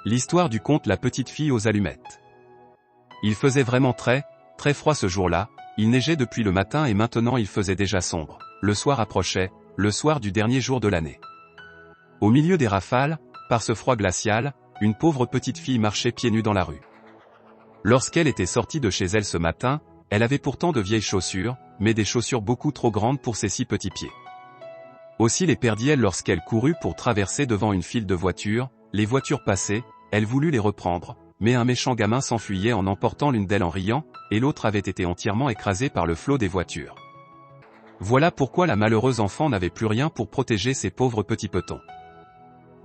L'histoire du conte La petite fille aux allumettes. Il faisait vraiment très froid ce jour-là, il neigeait depuis le matin et maintenant il faisait déjà sombre. Le soir approchait, le soir du dernier jour de l'année. Au milieu des rafales, par ce froid glacial, une pauvre petite fille marchait pieds nus dans la rue. Lorsqu'elle était sortie de chez elle ce matin, elle avait pourtant de vieilles chaussures, mais des chaussures beaucoup trop grandes pour ses si petits pieds. Aussi les perdit-elle lorsqu'elle courut pour traverser devant une file de voitures, les voitures passaient, elle voulut les reprendre, mais un méchant gamin s'enfuyait en emportant l'une d'elles en riant, et l'autre avait été entièrement écrasée par le flot des voitures. Voilà pourquoi la malheureuse enfant n'avait plus rien pour protéger ses pauvres petits petons.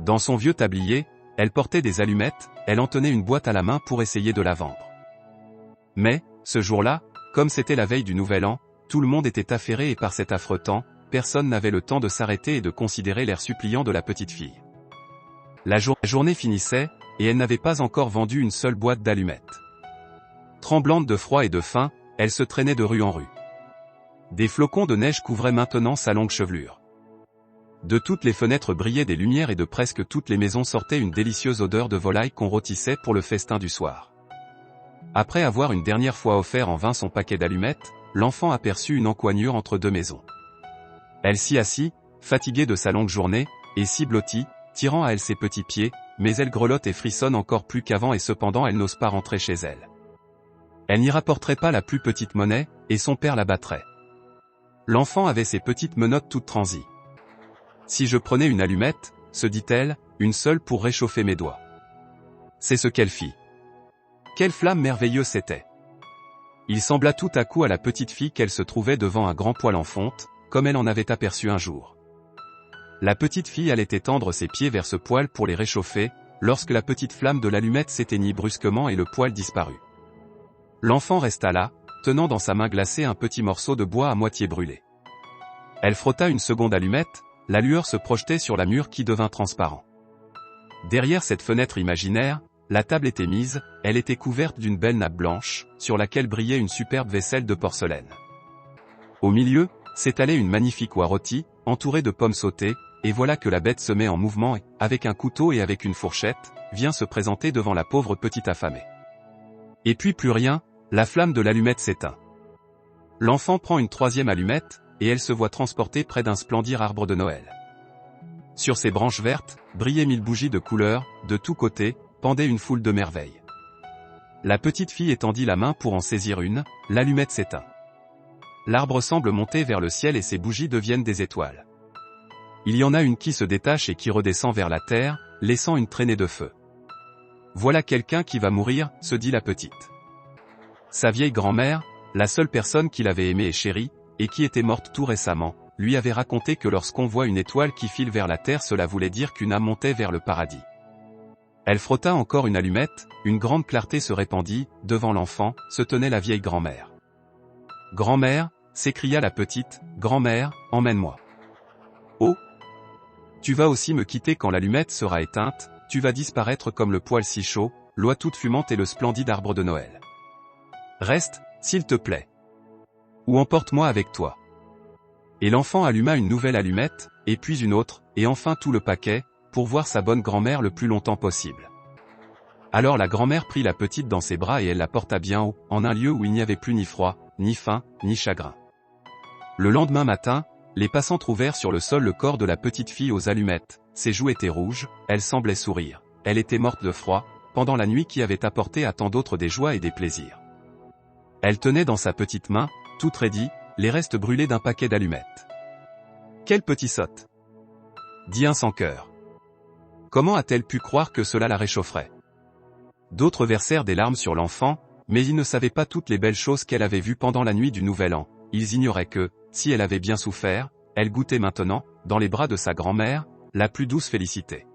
Dans son vieux tablier, elle portait des allumettes, elle en tenait une boîte à la main pour essayer de la vendre. Mais, ce jour-là, comme c'était la veille du Nouvel An, tout le monde était affairé et par cet affreux temps, personne n'avait le temps de s'arrêter et de considérer l'air suppliant de la petite fille. La journée finissait, et elle n'avait pas encore vendu une seule boîte d'allumettes. Tremblante de froid et de faim, elle se traînait de rue en rue. Des flocons de neige couvraient maintenant sa longue chevelure. De toutes les fenêtres brillaient des lumières et de presque toutes les maisons sortait une délicieuse odeur de volaille qu'on rôtissait pour le festin du soir. Après avoir une dernière fois offert en vain son paquet d'allumettes, l'enfant aperçut une encoignure entre deux maisons. Elle s'y assit, fatiguée de sa longue journée, et si blottie, tirant à elle ses petits pieds, mais elle grelotte et frissonne encore plus qu'avant et cependant elle n'ose pas rentrer chez elle. Elle n'y rapporterait pas la plus petite monnaie, et son père la battrait. L'enfant avait ses petites menottes toutes transies. Si je prenais une allumette, se dit-elle, une seule pour réchauffer mes doigts. C'est ce qu'elle fit. Quelle flamme merveilleuse c'était! Il sembla tout à coup à la petite fille qu'elle se trouvait devant un grand poêle en fonte, comme elle en avait aperçu un jour. La petite fille allait étendre ses pieds vers ce poêle pour les réchauffer, lorsque la petite flamme de l'allumette s'éteignit brusquement et le poêle disparut. L'enfant resta là, tenant dans sa main glacée un petit morceau de bois à moitié brûlé. Elle frotta une seconde allumette, la lueur se projetait sur la mur qui devint transparent. Derrière cette fenêtre imaginaire, la table était mise, elle était couverte d'une belle nappe blanche, sur laquelle brillait une superbe vaisselle de porcelaine. Au milieu, s'étalait une magnifique oie rôtie, entourée de pommes sautées, et voilà que la bête se met en mouvement et, avec un couteau et avec une fourchette, vient se présenter devant la pauvre petite affamée. Et puis plus rien, la flamme de l'allumette s'éteint. L'enfant prend une troisième allumette, et elle se voit transportée près d'un splendide arbre de Noël. Sur ses branches vertes, brillaient 1000 bougies de couleurs, de tous côtés, pendait une foule de merveilles. La petite fille étendit la main pour en saisir une, l'allumette s'éteint. L'arbre semble monter vers le ciel et ses bougies deviennent des étoiles. Il y en a une qui se détache et qui redescend vers la terre, laissant une traînée de feu. Voilà quelqu'un qui va mourir, se dit la petite. Sa vieille grand-mère, la seule personne qu'il avait aimée et chérie, et qui était morte tout récemment, lui avait raconté que lorsqu'on voit une étoile qui file vers la terre cela voulait dire qu'une âme montait vers le paradis. Elle frotta encore une allumette, une grande clarté se répandit, devant l'enfant, se tenait la vieille grand-mère. « Grand-mère » s'écria la petite, « Grand-mère, emmène-moi. » « Oh ! Tu vas aussi me quitter quand l'allumette sera éteinte, tu vas disparaître comme le poêle si chaud, l'oie toute fumante et le splendide arbre de Noël. Reste, s'il te plaît. Ou emporte-moi avec toi. » Et l'enfant alluma une nouvelle allumette, et puis une autre, et enfin tout le paquet, pour voir sa bonne grand-mère le plus longtemps possible. Alors la grand-mère prit la petite dans ses bras et elle la porta bien haut, en un lieu où il n'y avait plus ni froid, ni faim, ni chagrin. Le lendemain matin, les passants trouvèrent sur le sol le corps de la petite fille aux allumettes, ses joues étaient rouges, elle semblait sourire, elle était morte de froid, pendant la nuit qui avait apporté à tant d'autres des joies et des plaisirs. Elle tenait dans sa petite main, toute raidie, les restes brûlés d'un paquet d'allumettes. « Quelle petite sotte !» dit un sans-cœur. Comment a-t-elle pu croire que cela la réchaufferait? D'autres versèrent des larmes sur l'enfant, mais ils ne savaient pas toutes les belles choses qu'elle avait vues pendant la nuit du Nouvel An. Ils ignoraient que, si elle avait bien souffert, elle goûtait maintenant, dans les bras de sa grand-mère, la plus douce félicité.